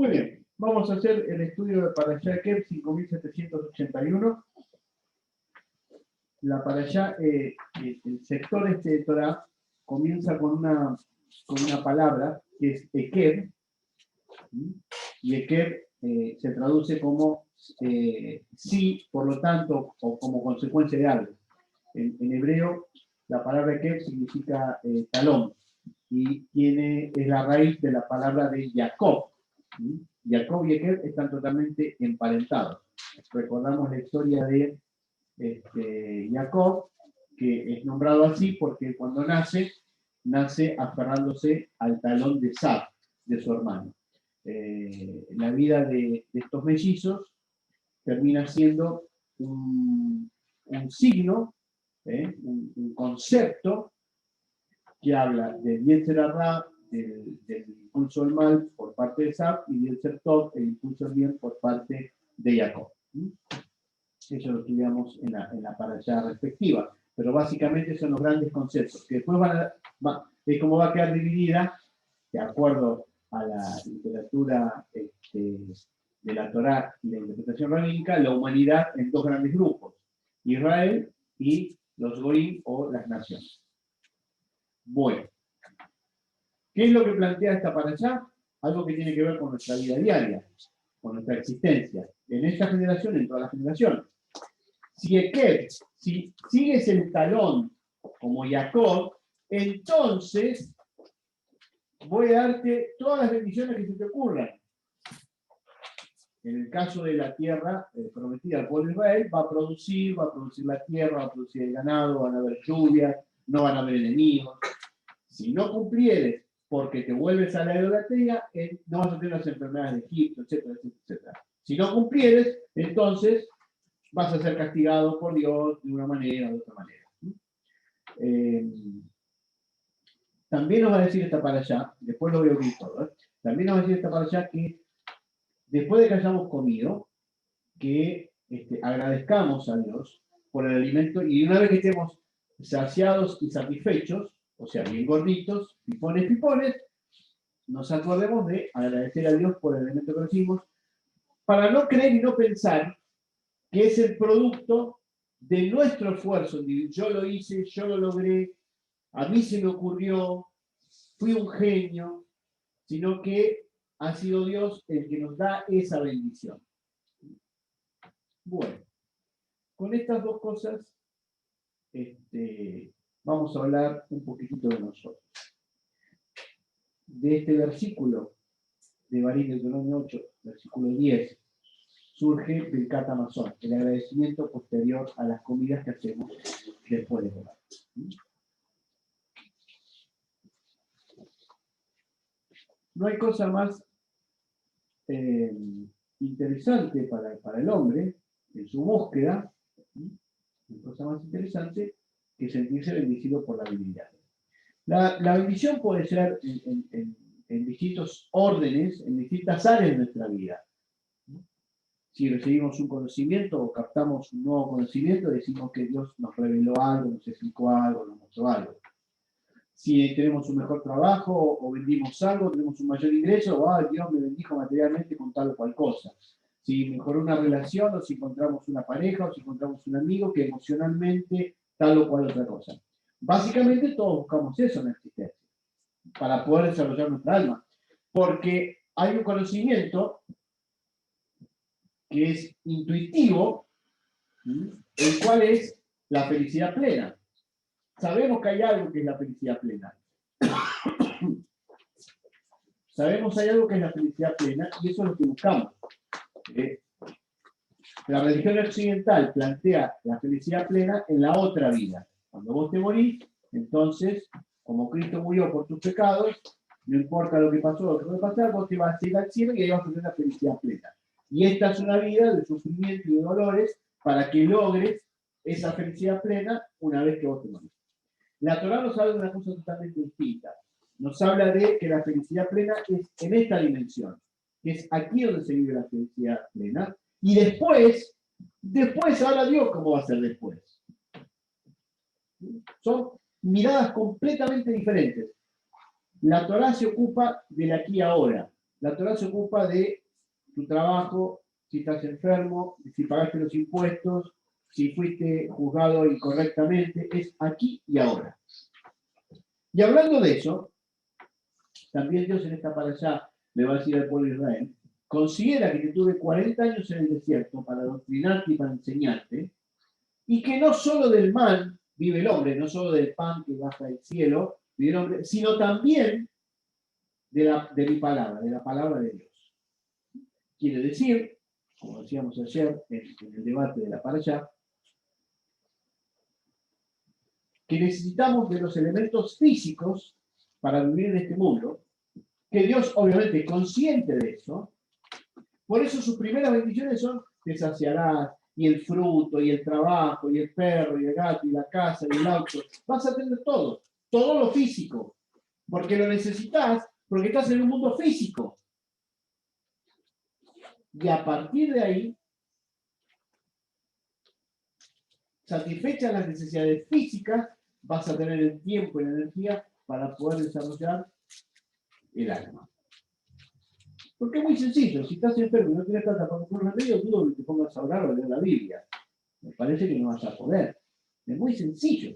Muy bien, vamos a hacer el estudio de Parashá Ekev 5781. La Parashá, el sector de Torah comienza con una palabra que es Ekev, y Ekev se traduce como sí, por lo tanto, o como consecuencia de algo. En hebreo, la palabra Ekev significa talón, y es la raíz de la palabra de Jacob. Jacob y Ekev están totalmente emparentados. Recordamos la historia de Jacob, que es nombrado así porque cuando nace aferrándose al talón de Sab, de su hermano. La vida de estos mellizos termina siendo un signo, un concepto que habla del Yetzer Hara, del impulso del mal por parte de Sab, y del Yetzer Tov, el impulso del bien por parte de Jacob. Eso lo estudiamos en la parashá respectiva, pero básicamente son los grandes conceptos, que después es como va a quedar dividida, de acuerdo a la literatura de la Torá y la interpretación rabínica, la humanidad en dos grandes grupos, Israel y los Goim o las naciones. Bueno, ¿qué es lo que plantea esta parashá? Algo que tiene que ver con nuestra vida diaria, con nuestra existencia, en esta generación, en todas las generaciones. Si sigues el talón como Jacob, entonces voy a darte todas las bendiciones que se te ocurran. En el caso de la tierra prometida al pueblo de Israel, va a producir la tierra, va a producir el ganado, van a haber lluvias, no van a haber enemigos. Si no cumplieres porque te vuelves a la idolatría, no vas a tener las enfermedades de Egipto, etcétera, etcétera, etcétera. Si no cumplieres, entonces vas a ser castigado por Dios de una manera o de otra manera. También nos va a decir esta parashá, después lo voy a abrir todo, también nos va a decir esta parashá que después de que hayamos comido, que agradezcamos a Dios por el alimento, y una vez que estemos saciados y satisfechos, o sea, bien gorditos, pipones, nos acordemos de agradecer a Dios por el alimento que recibimos, para no creer y no pensar que es el producto de nuestro esfuerzo. Yo lo hice, yo lo logré, a mí se me ocurrió, fui un genio, sino que ha sido Dios el que nos da esa bendición. Bueno, con estas dos cosas vamos a hablar un poquitito de nosotros. De este versículo de Barín de Deuteronomio 8, versículo 10, surge el Birkat Hamazon, el agradecimiento posterior a las comidas que hacemos después de comer. No hay cosa más interesante para el hombre en su búsqueda, no hay cosa más interesante que sentirse bendecido por la divinidad. La bendición puede ser en distintos órdenes, en distintas áreas de nuestra vida. Si recibimos un conocimiento o captamos un nuevo conocimiento, decimos que Dios nos reveló algo, nos explicó algo, nos mostró algo. Si tenemos un mejor trabajo o vendimos algo, tenemos un mayor ingreso, Dios me bendijo materialmente con tal o cual cosa. Si mejoró una relación, o si encontramos una pareja, o si encontramos un amigo que emocionalmente tal o cual otra cosa. Básicamente todos buscamos eso en la existencia, para poder desarrollar nuestra alma. Porque hay un conocimiento que es intuitivo, el cual es la felicidad plena. Sabemos que hay algo que es la felicidad plena. Sabemos que hay algo que es la felicidad plena y eso es lo que buscamos. La religión occidental plantea la felicidad plena en la otra vida. Cuando vos te morís, entonces, como Cristo murió por tus pecados, no importa lo que pasó, lo que puede pasar, vos te vas a ir al cielo y ahí vas a tener la felicidad plena. Y esta es una vida de sufrimiento y de dolores para que logres esa felicidad plena una vez que vos te morís. La Torá nos habla de una cosa totalmente distinta. Nos habla de que la felicidad plena es en esta dimensión, que es aquí donde se vive la felicidad plena, y después habla Dios cómo va a ser después. Son miradas completamente diferentes. La Torá se ocupa del aquí y ahora, La Torá se ocupa de tu trabajo, si estás enfermo, si pagaste los impuestos, si fuiste juzgado incorrectamente, es aquí y ahora. Y hablando de eso, también Dios en esta parashá le va a decir al pueblo de Israel, considera que te tuve 40 años en el desierto para adoctrinarte y para enseñarte, y que no solo del man vive el hombre, no solo del pan que baja del cielo, vive el hombre, sino también de mi palabra, de la palabra de Dios. Quiere decir, como decíamos ayer en el debate de la parashá, que necesitamos de los elementos físicos para vivir en este mundo, que Dios obviamente es consciente de eso, por eso sus primeras bendiciones son: te saciarás, y el fruto, y el trabajo, y el perro, y el gato, y la casa, y el auto. Vas a tener todo, todo lo físico, porque lo necesitas, porque estás en un mundo físico. Y a partir de ahí, satisfechas las necesidades físicas, vas a tener el tiempo y la energía para poder desarrollar el alma. Porque es muy sencillo, si estás enfermo y no tienes plata para un remedio, dudo que te pongas a orar o a leer la Biblia. Me parece que no vas a poder. Es muy sencillo.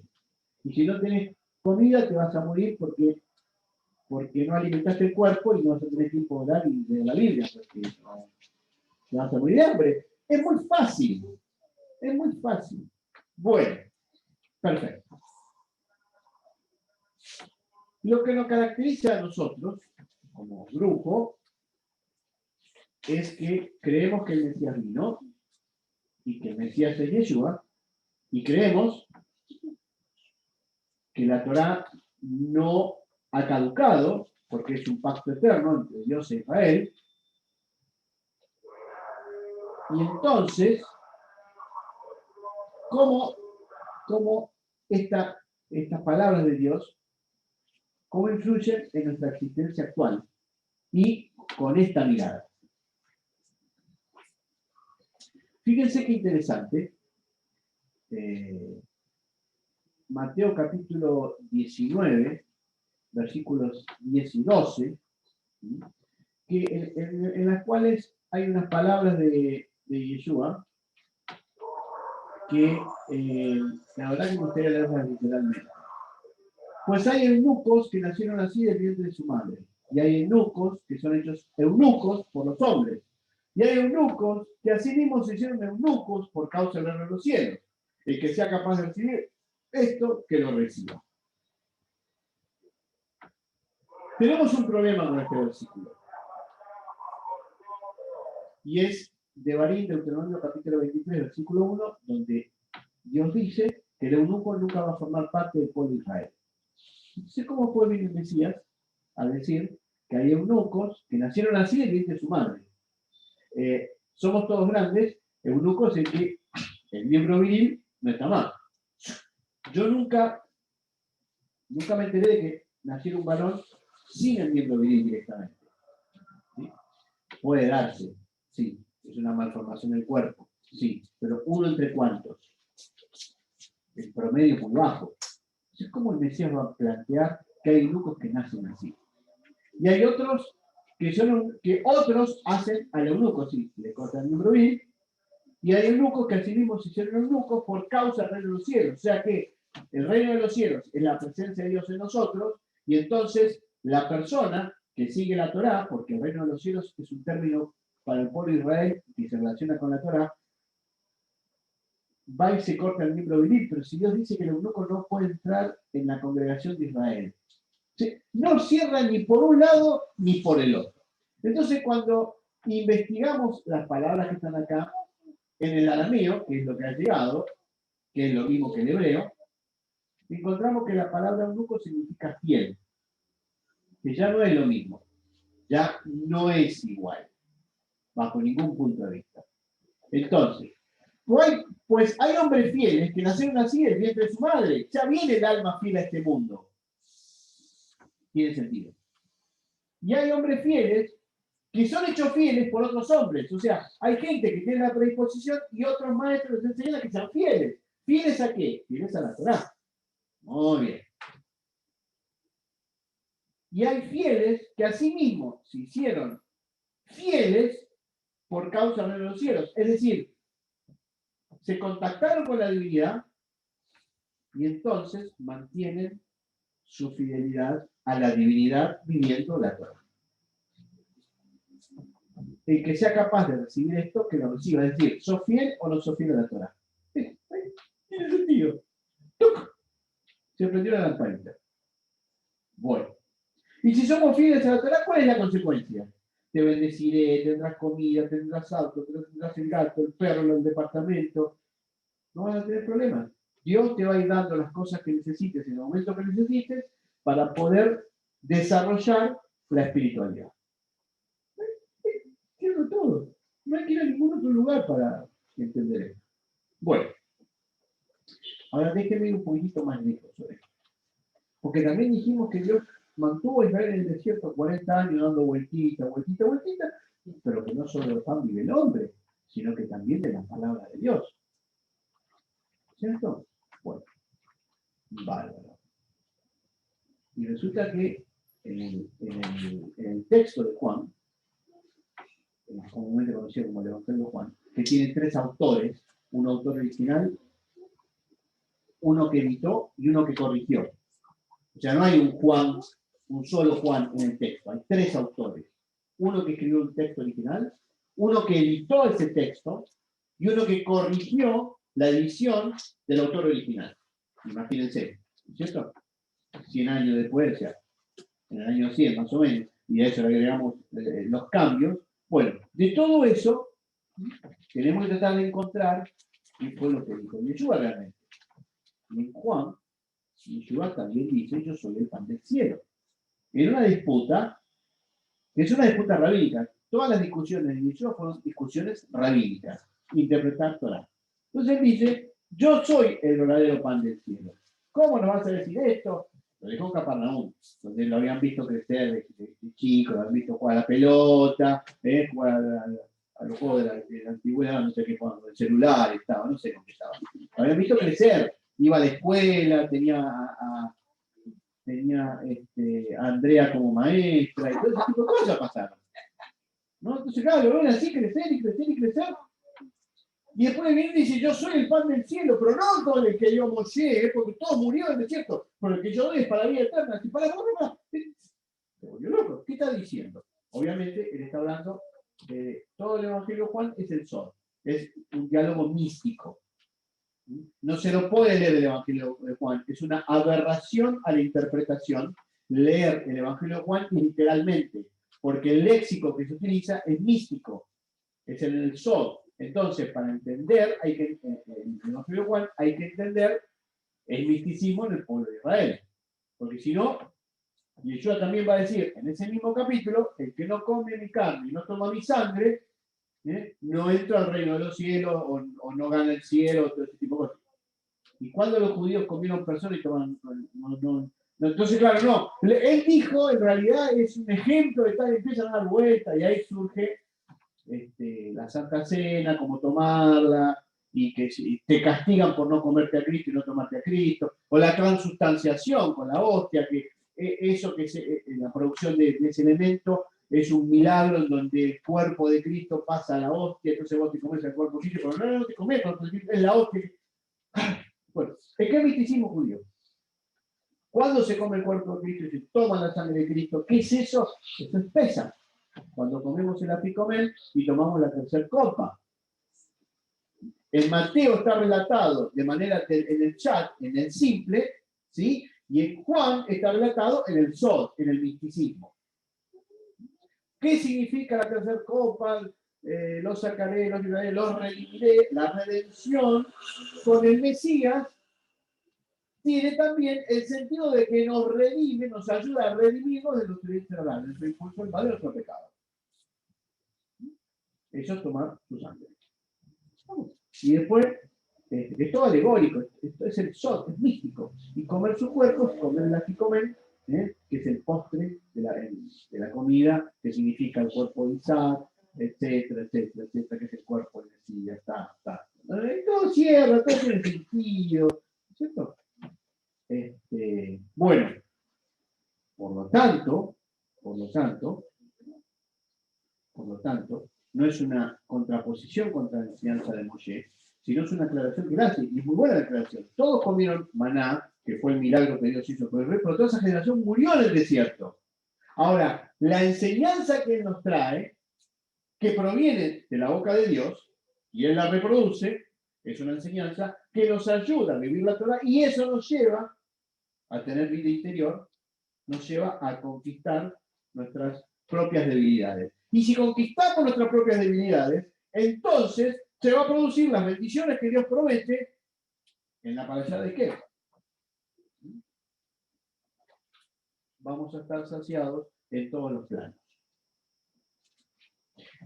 Y si no tenés comida, te vas a morir porque no alimentaste el cuerpo y no vas a tener tiempo de orar y leer la Biblia, porque no, te vas a morir de hambre. Es muy fácil. Es muy fácil. Bueno, perfecto. Lo que nos caracteriza a nosotros, como grupo, es que creemos que el Mesías vino y que el Mesías es Yeshua, y creemos que la Torá no ha caducado, porque es un pacto eterno entre Dios e Israel. Y entonces, ¿cómo estas palabras de Dios, cómo influyen en nuestra existencia actual? Y con esta mirada. Fíjense qué interesante. Mateo capítulo 19, versículos 10 y 12, que en las cuales hay unas palabras de Yeshua que la verdad que me gustaría leerlas literalmente. Pues hay eunucos que nacieron así del vientre de su madre, y hay eunucos que son hechos eunucos por los hombres, y hay eunucos que así mismo se hicieron eunucos por causa del reino de los cielos. El que sea capaz de recibir esto, que lo reciba. Tenemos un problema con este versículo, y es Devarim, Deuteronomio capítulo 23, versículo 1, donde Dios dice que el eunuco nunca va a formar parte del pueblo de Israel. Entonces, ¿cómo puede venir el Mesías a decir que hay eunucos que nacieron así del vientre de su madre? Somos todos grandes, eunucos en que el miembro viril no está mal. Yo nunca me enteré de que naciera un varón sin el miembro viril directamente. ¿Sí? Puede darse, sí, es una malformación del cuerpo, sí, pero ¿uno entre cuántos? El promedio es muy bajo. Entonces, ¿cómo el Mesías va a plantear que hay eunucos que nacen así? Y hay otros que otros hacen al eunuco, sí, le cortan el miembro viril, y hay eunucos que así mismo se hicieron eunucos por causa del reino de los cielos. O sea que el reino de los cielos es la presencia de Dios en nosotros, y entonces la persona que sigue la Torá, porque el reino de los cielos es un término para el pueblo de Israel que se relaciona con la Torá, va y se corta el miembro viril, pero si Dios dice que el eunuco no puede entrar en la congregación de Israel, no cierra ni por un lado ni por el otro. Entonces, cuando investigamos las palabras que están acá, en el arameo, que es lo que ha llegado, que es lo mismo que el hebreo, encontramos que la palabra eunuco significa fiel, que ya no es lo mismo, ya no es igual, bajo ningún punto de vista. Entonces, pues hay hombres fieles que nacieron así del vientre de su madre, ya viene el alma fiel a este mundo. Tiene sentido. Y hay hombres fieles que son hechos fieles por otros hombres. O sea, hay gente que tiene la predisposición y otros maestros les enseñan que sean fieles. ¿Fieles a qué? Fieles a la Torá. Muy bien. Y hay fieles que así mismo se hicieron fieles por causa del reino de los cielos. Es decir, se contactaron con la divinidad y entonces mantienen su fidelidad a la divinidad viviendo la Torah. El que sea capaz de recibir esto, que lo reciba. Es decir, ¿sos fiel o no sos fiel a la Torah? Tiene sentido. ¡Tuc! Se prendió la lamparita. Bueno. Y si somos fieles a la Torah, ¿cuál es la consecuencia? Te bendeciré, tendrás comida, tendrás auto, tendrás el gato, el perro, el departamento. No vas a tener problemas. Dios te va a ir dando las cosas que necesites en el momento que necesites para poder desarrollar la espiritualidad. Quiero todo. No hay que ir a ningún otro lugar para entender esto. Bueno, ahora déjenme ir un poquitito más lejos sobre esto. Porque también dijimos que Dios mantuvo a Israel en el desierto 40 años dando vueltita, pero que no solo de pan vive el hombre, sino que también de la palabra de Dios. ¿Cierto? Bueno, bárbaro. Y resulta que en el texto de Juan, comúnmente conocido como el Evangelio de Juan, que tiene 3 autores, un autor original, uno que editó y uno que corrigió. O sea, no hay un Juan, un solo Juan en el texto, hay 3 autores. Uno que escribió un texto original, uno que editó ese texto y uno que corrigió la edición del autor original. Imagínense, ¿cierto? 100 años después, o sea, en el año 100 más o menos, y a eso le agregamos los cambios. Bueno, de todo eso tenemos que tratar de encontrar qué fue lo que dijo Yeshua realmente. Y en Juan, Yeshua también dice: yo soy el pan del cielo. En una disputa, que es una disputa rabínica, todas las discusiones de Yeshua fueron discusiones rabínicas, interpretar Torah. Entonces dice: yo soy el verdadero pan del cielo. ¿Cómo nos vas a decir esto? Lo dejó en Capernaum, donde lo habían visto crecer de chico, lo habían visto jugar a la pelota, jugar a los juegos de la antigüedad, no sé qué, cuando el celular estaba, no sé cómo estaba. Lo habían visto crecer, iba a la escuela, tenía a Andrea como maestra, y todo ese tipo de cosas pasaron. ¿No? Entonces, claro, lo ven así crecer y crecer y crecer. Y después viene y dice: yo soy el pan del cielo, pero no con el que dio Moshe, porque todos murieron en el desierto, pero el que yo doy es para la vida eterna. Si para la borra, se volvió loco. ¿Qué está diciendo? Obviamente, él está hablando de todo el Evangelio de Juan, es el sol. Es un diálogo místico. No se lo puede leer el Evangelio de Juan, es una aberración a la interpretación leer el Evangelio de Juan literalmente, porque el léxico que se utiliza es místico, es en el sol. Entonces, para entender, el Evangelio de Juan hay que entender el misticismo en el pueblo de Israel, porque si no, Yeshua también va a decir en ese mismo capítulo: el que no come mi carne y no toma mi sangre, no entra al reino de los cielos o no gana el cielo, todo ese tipo de cosas. ¿Y cuando los judíos comieron personas y tomaron? No, entonces, claro, no. Él dijo, en realidad es un ejemplo de tal, empiezan a dar vueltas y ahí surge la Santa Cena, cómo tomarla, y que te castigan por no comerte a Cristo y no tomarte a Cristo, o la transustanciación con la hostia, que eso que es la producción de ese elemento es un milagro en donde el cuerpo de Cristo pasa a la hostia, entonces vos te comes el cuerpo de Cristo, pero no te comes, es la hostia. Bueno, ¿en qué misticismo judío? ¿Cuándo se come el cuerpo de Cristo y se toma la sangre de Cristo? ¿Qué es eso? Eso es pesa. Cuando comemos el apicomén y tomamos la tercera copa. En Mateo está relatado de manera en el chat, en el simple, ¿sí? Y en Juan está relatado en el sod, en el misticismo. ¿Qué significa la tercera copa? Los sacaré, los libraré, los redimiré, la redención con el Mesías. Tiene también el sentido de que nos redime, nos ayuda a redimirnos de los delitos de nuestro impulso al mal de nuestro pecado. Eso es tomar su sangre. Y después, es todo alegórico, esto es el sot, es místico. Y comer su cuerpo es comer el apicomen, que es el postre de la comida, que significa el cuerpo de Isaac, etcétera, etcétera, etcétera, que es el cuerpo de Mesías, está. Todo cierra, todo tiene sentido, ¿cierto? Bueno, por lo tanto, por lo tanto, no es una contraposición contra la enseñanza de Moshe, sino es una aclaración que él hace, y es muy buena la aclaración. Todos comieron maná, que fue el milagro que Dios hizo por el rey, pero toda esa generación murió en el desierto. Ahora, la enseñanza que él nos trae, que proviene de la boca de Dios, y él la reproduce, es una enseñanza que nos ayuda a vivir la Torah, y eso nos lleva a tener vida interior, nos lleva a conquistar nuestras propias debilidades. Y si conquistamos nuestras propias debilidades, entonces se va a producir las bendiciones que Dios promete en la parashá de qué. Vamos a estar saciados en todos los planos.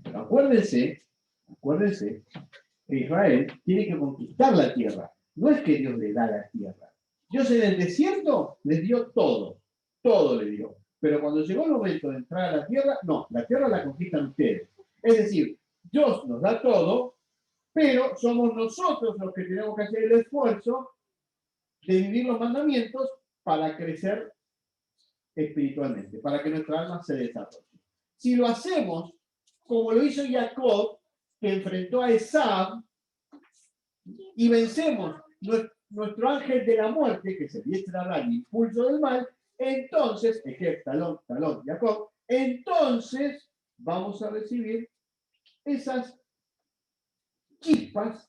Pero acuérdense que Israel tiene que conquistar la tierra. No es que Dios le da la tierra. Dios en el desierto les dio todo. Todo le dio. Pero cuando llegó el momento de entrar a la tierra, no, la tierra la conquistan ustedes. Es decir, Dios nos da todo, pero somos nosotros los que tenemos que hacer el esfuerzo de vivir los mandamientos para crecer espiritualmente, para que nuestra alma se desarrolle. Si lo hacemos como lo hizo Jacob, que enfrentó a Esab, y vencemos nuestro ángel de la muerte, que es el Yetzirah, el impulso del mal, entonces, talón, Jacob, entonces vamos a recibir esas chispas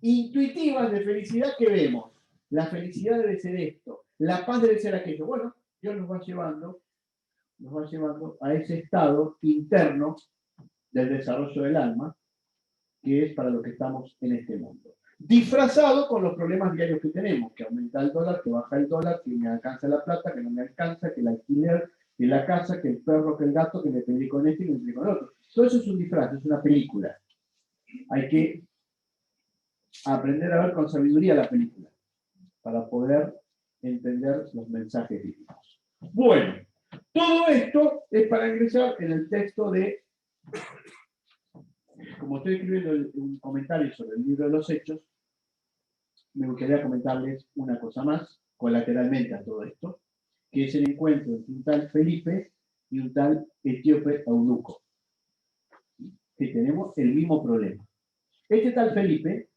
intuitivas de felicidad que vemos. La felicidad debe ser esto, la paz debe ser aquello. Bueno, Dios nos va llevando a ese estado interno del desarrollo del alma, que es para lo que estamos en este mundo. Disfrazado con los problemas diarios que tenemos, que aumenta el dólar, que baja el dólar, que me alcanza la plata, que no me alcanza, que el alquiler, que la casa, que el perro, que el gato, que me peleé con este y me peleé con el otro. Todo eso es un disfraz, es una película. Hay que aprender a ver con sabiduría la película para poder entender los mensajes divinos. Bueno, todo esto es para ingresar en el texto de, como estoy escribiendo un comentario sobre el libro de los Hechos, me gustaría comentarles una cosa más, colateralmente a todo esto, que es el encuentro entre un tal Felipe y un tal etíope eunuco, que tenemos el mismo problema. Este tal Felipe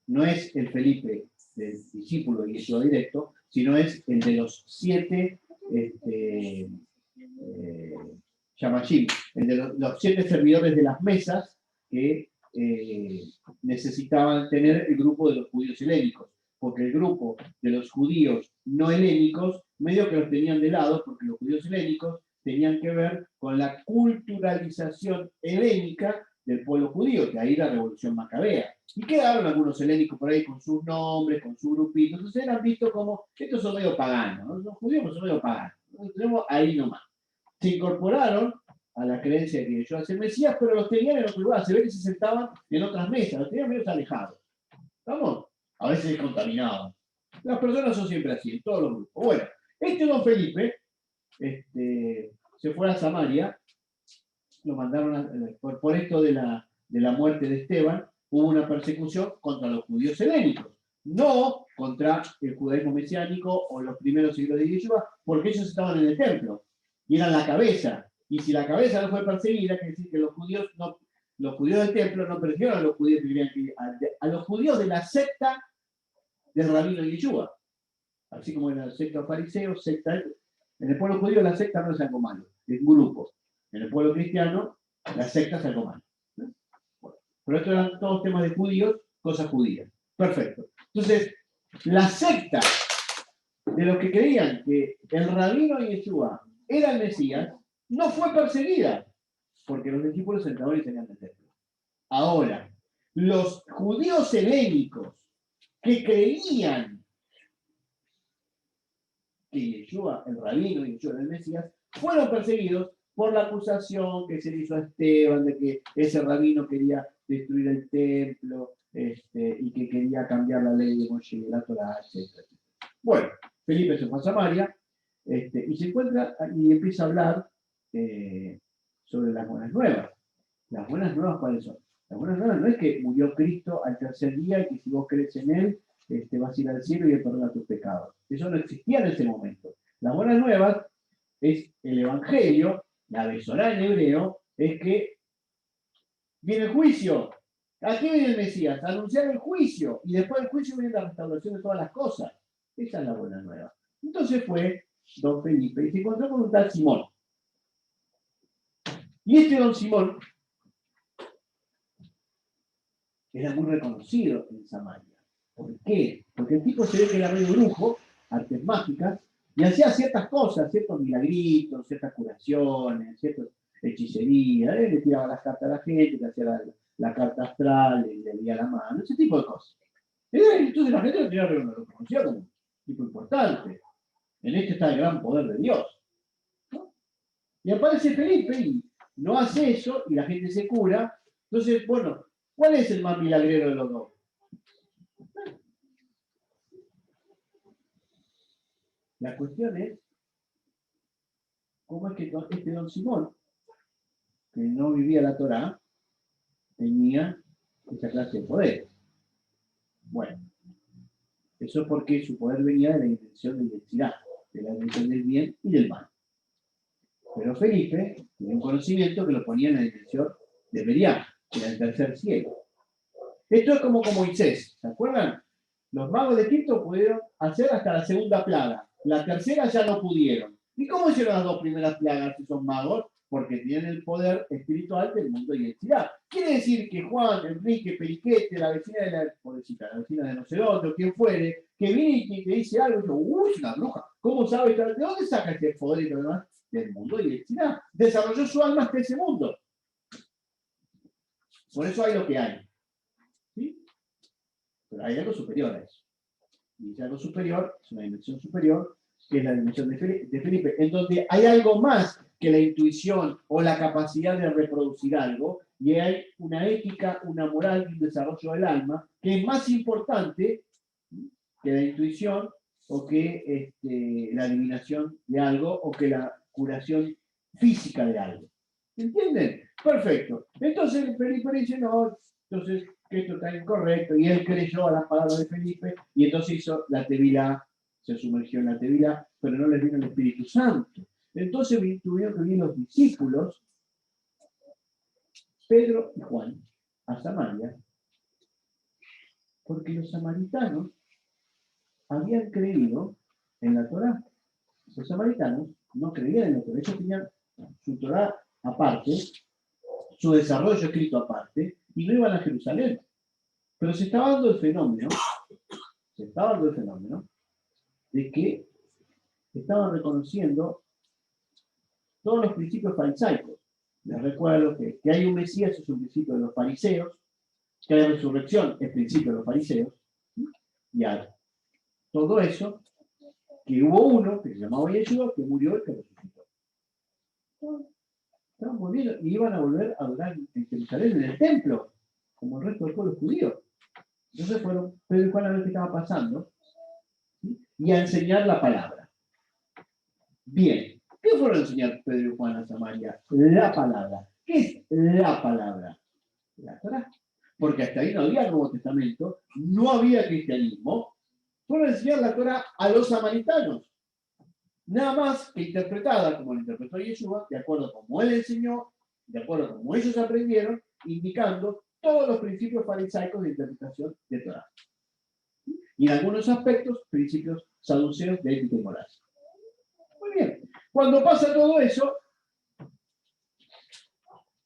no es el Felipe del discípulo de Yeshua directo, sino es el de los 7 Yamashim, el de los 7 servidores de las mesas que necesitaban tener el grupo de los judíos helénicos, porque el grupo de los judíos no helénicos medio que los tenían de lado, porque los judíos helénicos tenían que ver con la culturalización helénica del pueblo judío, de ahí la revolución macabea. Y quedaron algunos helénicos por ahí con sus nombres, con su grupito, entonces eran vistos como, estos son medio paganos, ¿no? Los judíos son medio paganos, los tenemos ahí nomás. Se incorporaron a la creencia de que Yeshua es el Mesías, pero los tenían en otro lugar, se ve que se sentaban en otras mesas, los tenían medio alejados. ¿Estamos? A veces contaminados. Las personas son siempre así, en todos los grupos. Bueno, este don Felipe se fue a Samaria, lo mandaron por esto de la muerte de Esteban, hubo una persecución contra los judíos helénicos, no contra el judaísmo mesiánico o los primeros siglos de Yeshua, porque ellos estaban en el templo y eran la cabeza. Y si la cabeza no fue perseguida, quiere decir que los judíos del templo no persiguieron a los judíos que querían que, a los judíos de la secta del rabino Yeshua. Así como en la secta fariseo, en el pueblo judío la secta no es algo malo, es un grupo. En el pueblo cristiano, la secta es algo malo. ¿No? Bueno, pero estos eran todos temas de judíos, cosas judías. Perfecto. Entonces, la secta de los que creían que el rabino Yeshua era el Mesías, no fue perseguida, porque los discípulos entraban y salían del templo. Ahora, los judíos helénicos que creían que Yeshua, el rabino Yeshua era el Mesías, fueron perseguidos por la acusación que se le hizo a Esteban de que ese rabino quería destruir el templo y que quería cambiar la ley de Moshe, la Torah, etc. Bueno, Felipe se fue a Samaria y se encuentra y empieza a hablar sobre las buenas nuevas. ¿Las buenas nuevas cuáles son? Las buenas nuevas no es que murió Cristo al tercer día y que si vos crees en Él vas a ir al cielo y Él perdona tus pecados. Eso no existía en ese momento. Las buenas nuevas es el Evangelio La Besorá en hebreo es que viene el juicio. Aquí viene el Mesías, a anunciar el juicio. Y después del juicio viene la restauración de todas las cosas. Esa es la buena nueva. Entonces fue don Felipe y se encontró con un tal Simón. Y este don Simón era muy reconocido en Samaria. ¿Por qué? Porque el tipo se ve que era medio brujo, artes mágicas, y hacía ciertas cosas, ciertos milagritos, ciertas curaciones, ciertas hechicerías. Le tiraba las cartas a la gente, le hacía la carta astral, le leía la mano, ese tipo de cosas. Entonces la gente lo reconocía como un tipo importante. En este está el gran poder de Dios. ¿No? Y aparece Felipe y no hace eso y la gente se cura. Entonces, bueno, ¿cuál es el más milagrero de los dos? La cuestión es, ¿cómo es que este don Simón, que no vivía la Torá, tenía esa clase de poder? Bueno, eso es porque su poder venía de la intención de identidad, de la intención del bien y del mal. Pero Felipe tenía un conocimiento que lo ponía en la dimensión de Meriam, que era el tercer cielo. Esto es como con Moisés, ¿se acuerdan? Los magos de Egipto pudieron hacer hasta la segunda plaga. La tercera ya no pudieron. ¿Y cómo hicieron las dos primeras plagas si son magos? Porque tienen el poder espiritual del mundo y identidad. Quiere decir que Juan, Enrique, Periquete, la vecina de la, pobrecita, la vecina de no sé dónde, o quien fuere, que viene y te dice algo, y dice, uy, es una bruja. ¿Cómo sabe? ¿De dónde saca este poder y lo demás? Del mundo y identidad. Desarrolló su alma hasta ese mundo. Por eso hay lo que hay. ¿Sí? Pero hay algo superior a eso. Y ese algo superior es una dimensión superior, que es la dimensión de Felipe, en donde hay algo más que la intuición o la capacidad de reproducir algo, y hay una ética, una moral y un desarrollo del alma que es más importante que la intuición o que la adivinación de algo o que la curación física de algo. ¿Entienden? Perfecto. Entonces Felipe dice, no, entonces que esto está incorrecto, y él creyó a las palabras de Felipe, y entonces hizo la Tevilá, se sumergió en la Tevilá, pero no les vino el Espíritu Santo. Entonces tuvieron que venir los discípulos, Pedro y Juan, a Samaria, porque los samaritanos habían creído en la Torá. Los samaritanos no creían en la Torá, ellos tenían su Torá aparte, su desarrollo escrito aparte, y no iban a Jerusalén. Pero se estaba dando el fenómeno de que estaban reconociendo todos los principios farisaicos. Les recuerdo que hay un Mesías, es un principio de los fariseos, que la resurrección es principio de los fariseos, y hay todo eso, que hubo uno que se llamaba Yeshua, que murió y que resucitó. Estaban volviendo y iban a volver a adorar en Jerusalén, en el templo, como el resto del pueblo judío. Entonces fueron Pedro y Juan a ver qué estaba pasando, ¿sí? Y a enseñar la palabra. Bien, ¿qué fueron a enseñar Pedro y Juan a Samaria? La palabra. ¿Qué es la palabra? La Torá. Porque hasta ahí no había Nuevo Testamento, no había cristianismo. Fueron a enseñar la Torá a los samaritanos. Nada más que interpretada, como la interpretó Yeshua, de acuerdo a como él enseñó, de acuerdo a como ellos aprendieron, indicando todos los principios farisaicos de interpretación de Torá. Y en algunos aspectos, principios saduceos de ética y moral. Muy bien. Cuando pasa todo eso,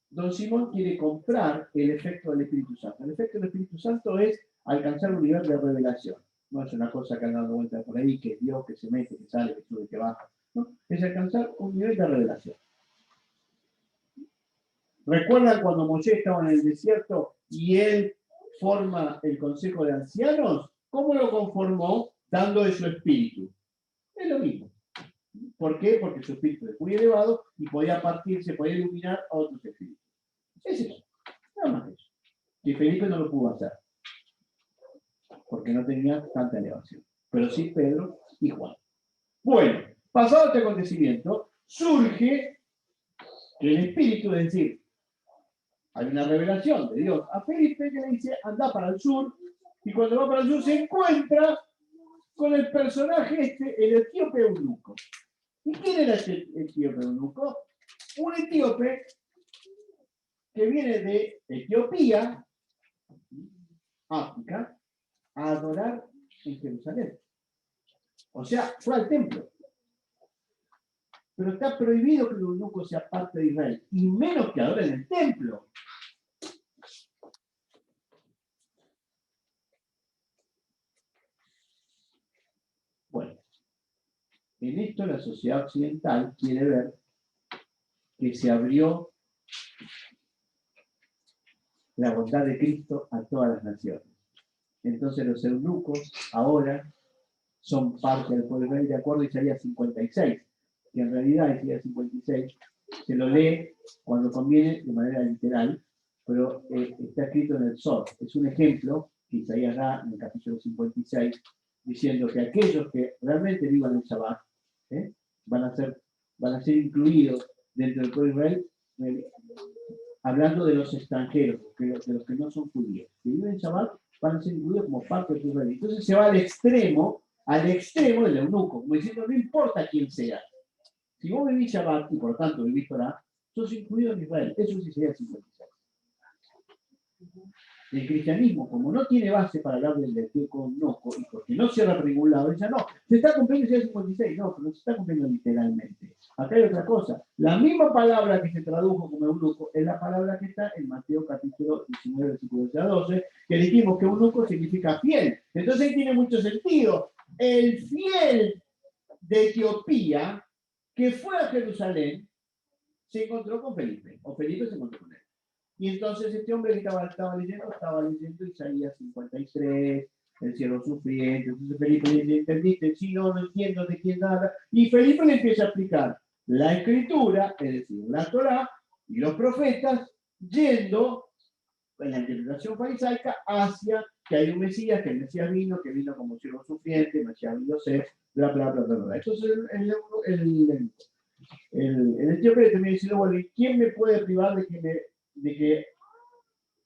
don Simón quiere comprar el efecto del Espíritu Santo. El efecto del Espíritu Santo es alcanzar un nivel de revelación. No es una cosa que han dado vuelta por ahí, que Dios que se mete, que sale, que sube, que baja. ¿No? Es alcanzar un nivel de revelación. ¿Recuerdan cuando Moisés estaba en el desierto y él forma el consejo de ancianos? ¿Cómo lo conformó? Dándole su espíritu. Es lo mismo. ¿Por qué? Porque su espíritu es muy elevado y podía partirse, podía iluminar a otros espíritus. Es eso. Nada más eso. Y Felipe no lo pudo hacer. Porque no tenía tanta elevación. Pero sí Pedro y Juan. Bueno, pasado este acontecimiento, surge que el espíritu, es decir, hay una revelación de Dios a Felipe que le dice, anda para el sur, y cuando va para el sur se encuentra con el personaje el etíope eunuco. ¿Y quién era ese etíope eunuco? un etíope que viene de Etiopía, África, a adorar en Jerusalén. O sea, fue al templo. Pero está prohibido que el eunuco sea parte de Israel, y menos que adore en el templo. Bueno, en esto la sociedad occidental quiere ver que se abrió la bondad de Cristo a todas las naciones. Entonces los eunucos ahora son parte del pueblo de Israel de acuerdo a Isaías 56, que en realidad Isaías 56 se lo lee cuando conviene de manera literal, pero está escrito en el Zohar. Es un ejemplo que Isaías da en el capítulo 56, diciendo que aquellos que realmente vivan el Shabbat van a ser incluidos dentro del pueblo de Israel, hablando de los extranjeros, de los que no son judíos, que viven en Shabbat, van a ser incluidos como parte de Israel. Entonces se va al extremo del eunuco, como diciendo, no importa quién sea. Si vos vivís Shabbat y por tanto vivís Torah, sos incluido en Israel. Eso sí sería el 56. El cristianismo, como no tiene base para hablar del eunuco, y porque no cierra por ningún lado, dice, no, se está cumpliendo el 56, no, pero no se está cumpliendo literalmente. Acá hay otra cosa. La misma palabra que se tradujo como eunuco es la palabra que está en Mateo capítulo 19, versículo 12, que dijimos que eunuco significa fiel. Entonces ahí tiene mucho sentido. El fiel de Etiopía que fue a Jerusalén se encontró con Felipe, o Felipe se encontró con él. Y entonces este hombre que estaba leyendo Isaías 53, el cielo sufriente. Entonces Felipe le dice, ¿entendiste? Sí, no entiendo de quién nada. Y Felipe le empieza a explicar la escritura, es decir, la Torá y los profetas, yendo en la interpretación farisaica hacia que hay un Mesías, que el Mesías vino, que vino como siervo sufriente, Mesías vino ser, bla, bla, bla, bla, bla. Entonces el etíope le termina diciendo, bueno, ¿y quién me puede privar de que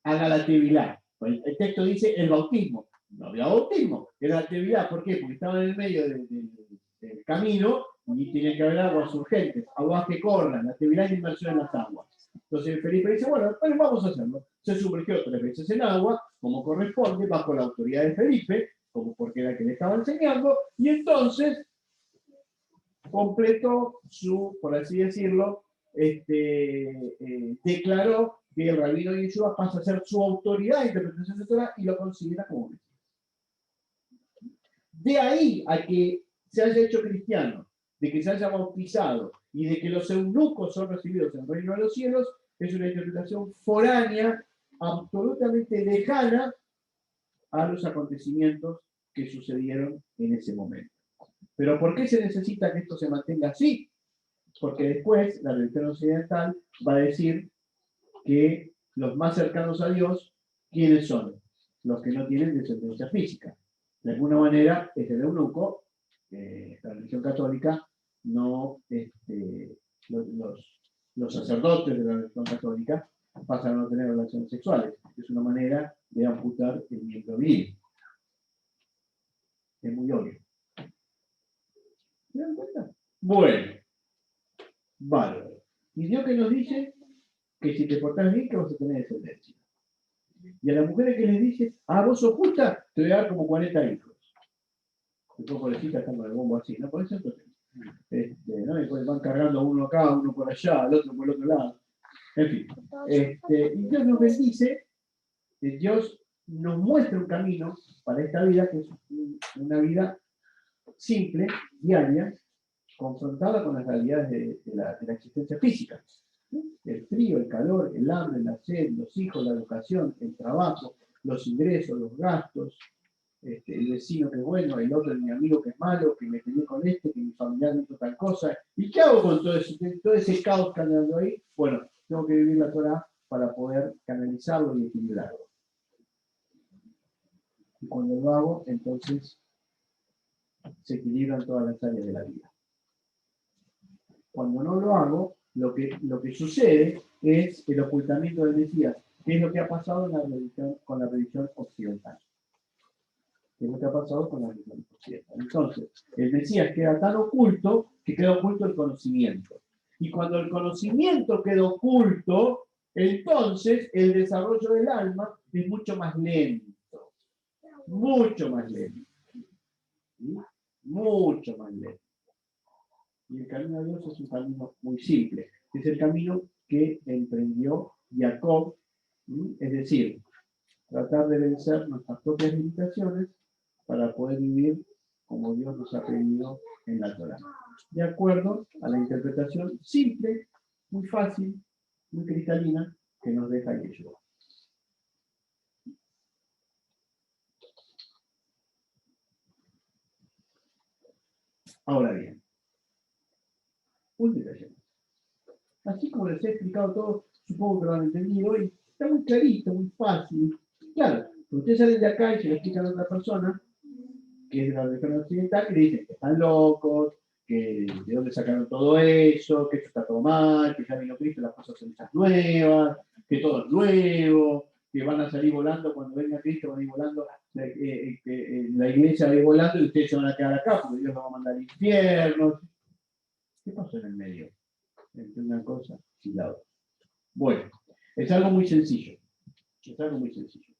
haga la tevilá? Pues el texto dice el bautismo. No había bautismo, era la tevilá. ¿Por qué? Porque estaban en el medio del camino y tiene que haber aguas urgentes, aguas que corran, la tevilá es inmersión en las aguas. Entonces Felipe dice, bueno, vamos a hacerlo. Se sumergió 3 veces en agua, como corresponde, bajo la autoridad de Felipe, como porque era el que le estaba enseñando, y entonces completó por así decirlo, declaró que el rabino Yeshua pasa a ser su autoridad de interpretación de Torah y lo considera como Mesías. De ahí a que se haya hecho cristiano, de que se haya bautizado y de que los eunucos son recibidos en el reino de los cielos, es una interpretación foránea, absolutamente lejana a los acontecimientos que sucedieron en ese momento. Pero ¿por qué se necesita que esto se mantenga así? Porque después la religión occidental va a decir que los más cercanos a Dios, ¿quiénes son? Los que no tienen descendencia física. De alguna manera, es el eunuco, la religión católica, no, los sacerdotes de la religión católica pasan a no tener relaciones sexuales. Es una manera de amputar el miembro viril. Es muy obvio. ¿Se dan cuenta? Bueno, bárbaro. Y Dios que nos dice que si te portás bien, que vas a tener descendencia. Y a las mujeres que les dice, vos sos justa, te voy a dar como 40 hijos. Después pobrecita están con el bombo así, ¿no? Por eso entonces, ¿no? Y van cargando uno acá, uno por allá, el otro por el otro lado. En fin. Y Dios nos bendice, Dios nos muestra un camino para esta vida, que es una vida simple, diaria, confrontada con las realidades de la existencia física. El frío, el calor, el hambre, la sed, los hijos, la educación, el trabajo, los ingresos, los gastos, el vecino que es bueno, el otro, mi amigo que es malo, que me peleé con que mi familiar me hizo tal cosa. ¿Y qué hago con todo ese caos que ando ahí? Bueno, tengo que vivir la Torah para poder canalizarlo y equilibrarlo. Y cuando lo hago, entonces se equilibran todas las áreas de la vida. Cuando no lo hago, lo que sucede es el ocultamiento del Mesías, que es lo que ha pasado con la religión occidental. Que es lo que ha pasado con la religión occidental. Entonces, el Mesías queda tan oculto que queda oculto el conocimiento. Y cuando el conocimiento queda oculto, entonces el desarrollo del alma es mucho más lento. Mucho más lento. ¿Sí? Mucho más lento. Y el camino a Dios es un camino muy simple. Es el camino que emprendió Jacob. ¿Sí? Es decir, tratar de vencer nuestras propias limitaciones para poder vivir como Dios nos ha pedido en la Torá. De acuerdo a la interpretación simple, muy fácil, muy cristalina, que nos deja Yeshua. Ahora bien, un detalle. Así como les he explicado todo, supongo que lo han entendido, y está muy clarito, muy fácil. Claro, ustedes salen de acá y se lo explican a otra persona, que es de la religión occidental, y le dicen que están locos, que de dónde sacaron todo eso, que esto está todo mal, que ya vino Cristo, las cosas son hechas nuevas, que todo es nuevo, que van a salir volando cuando venga Cristo, van a ir volando, la iglesia va a ir volando y ustedes se van a quedar acá porque Dios los va a mandar al infierno. ¿Qué pasó en el medio? Entre una cosa y la otra. Bueno, es algo muy sencillo. Es algo muy sencillo.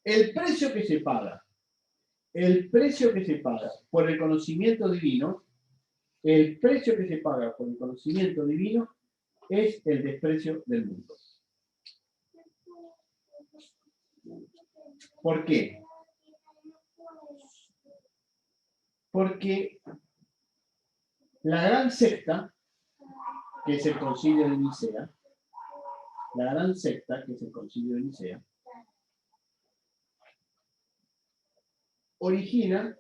El precio que se paga por el conocimiento divino, el precio que se paga por el conocimiento divino es el desprecio del mundo. ¿Por qué? Porque la gran secta, que es el Concilio de Nicea, origina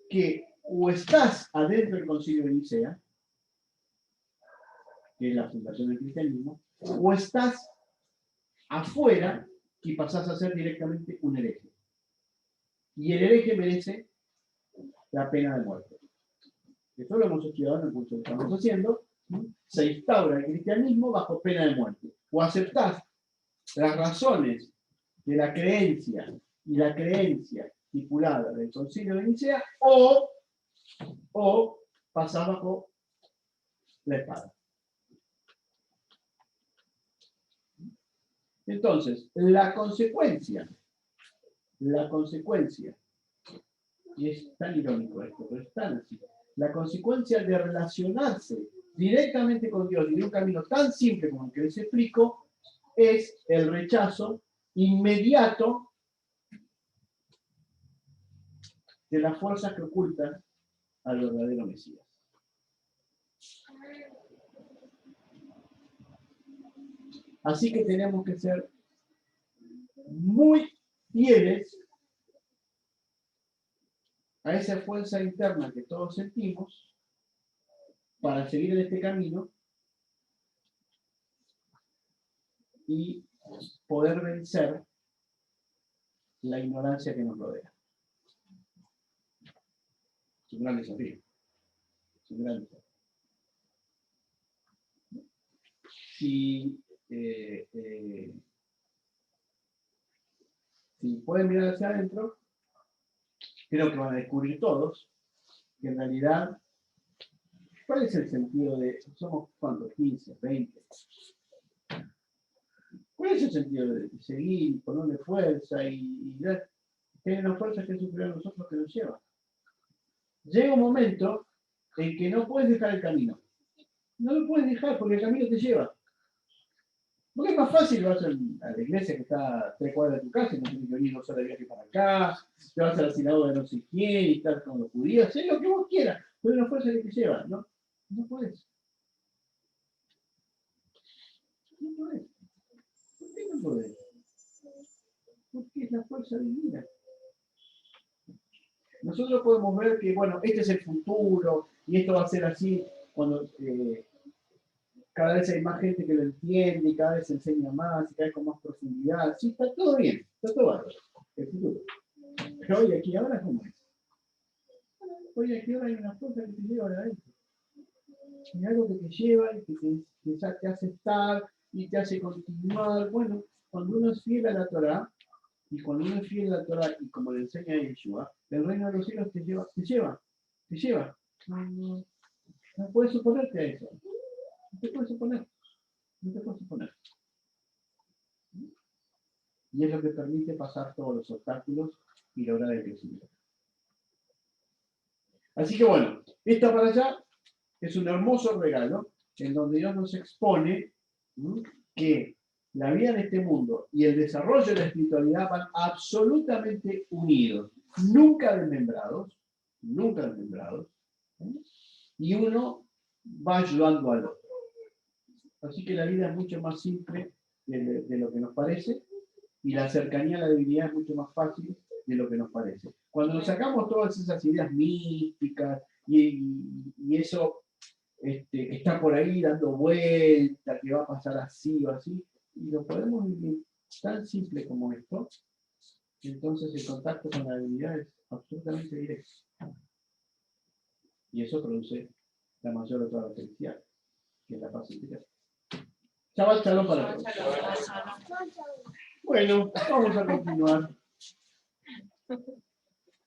que o estás adentro del Concilio de Nicea, que es la fundación del cristianismo, o estás afuera y pasás a ser directamente un hereje. Y el hereje merece la pena de muerte. Eso lo hemos estudiado en el curso que estamos haciendo. Se instaura el cristianismo bajo pena de muerte. O aceptás las razones de la creencia y la creencia estipulada del Concilio de Nicea, o pasás bajo la espada. Entonces, la consecuencia, y es tan irónico esto, pero es tan así, la consecuencia de relacionarse directamente con Dios y de un camino tan simple como el que les explico, es el rechazo inmediato de las fuerzas que ocultan al verdadero Mesías. Así que tenemos que ser muy fieles a esa fuerza interna que todos sentimos para seguir en este camino y poder vencer la ignorancia que nos rodea. Es un gran desafío. Es un gran desafío. Si pueden mirar hacia adentro, creo que van a descubrir todos que en realidad, ¿cuál es el sentido de, somos cuántos, 15, 20? ¿Cuál es el sentido de seguir, ponerle fuerza y tener una fuerza que es superior a nosotros que nos lleva? Llega un momento en que no puedes dejar el camino. No lo puedes dejar porque el camino te lleva. Porque es más fácil, vas a la iglesia que está a 3 cuadras de tu casa y no tienes que venir 2 horas de viaje para acá, te vas a la sinagoga de no sé quién y estar con los judíos, haz lo que vos quieras, pero una fuerza que te lleva, ¿no? No puedes. No podés. ¿Por qué no podés? Porque es la fuerza divina. Nosotros podemos ver que, bueno, este es el futuro y esto va a ser así cuando cada vez hay más gente que lo entiende y cada vez se enseña más y cada vez con más profundidad. Sí, está todo bien, está todo bárbaro, el futuro. Pero hoy aquí ahora, ¿cómo es? Hoy aquí ahora hay una fuerza que te lleva a adentro. Hay algo que te lleva y que te hace estar y te hace continuar. Bueno, cuando uno es fiel a la Torá, y cuando uno es fiel a la Torá, y como le enseña Yeshua, el reino de los cielos te lleva. No puedes suponerte a eso. te puedes oponer. No te puedes oponer. Y es lo que permite pasar todos los obstáculos y lograr el crecimiento. Así que bueno, esta para allá es un hermoso regalo en donde Dios nos expone que la vida en este mundo y el desarrollo de la espiritualidad van absolutamente unidos, nunca desmembrados, y uno va ayudando al otro. Así que la vida es mucho más simple de lo que nos parece, y la cercanía a la divinidad es mucho más fácil de lo que nos parece. Cuando nos sacamos todas esas ideas místicas y eso que está por ahí dando vuelta, que va a pasar así o así, y lo podemos vivir tan simple como esto, entonces el contacto con la divinidad es absolutamente directo. Y eso produce la mayor de todas las felicidades, que es la paz interior. Chaval, shalom para todos. Bueno, vamos a continuar.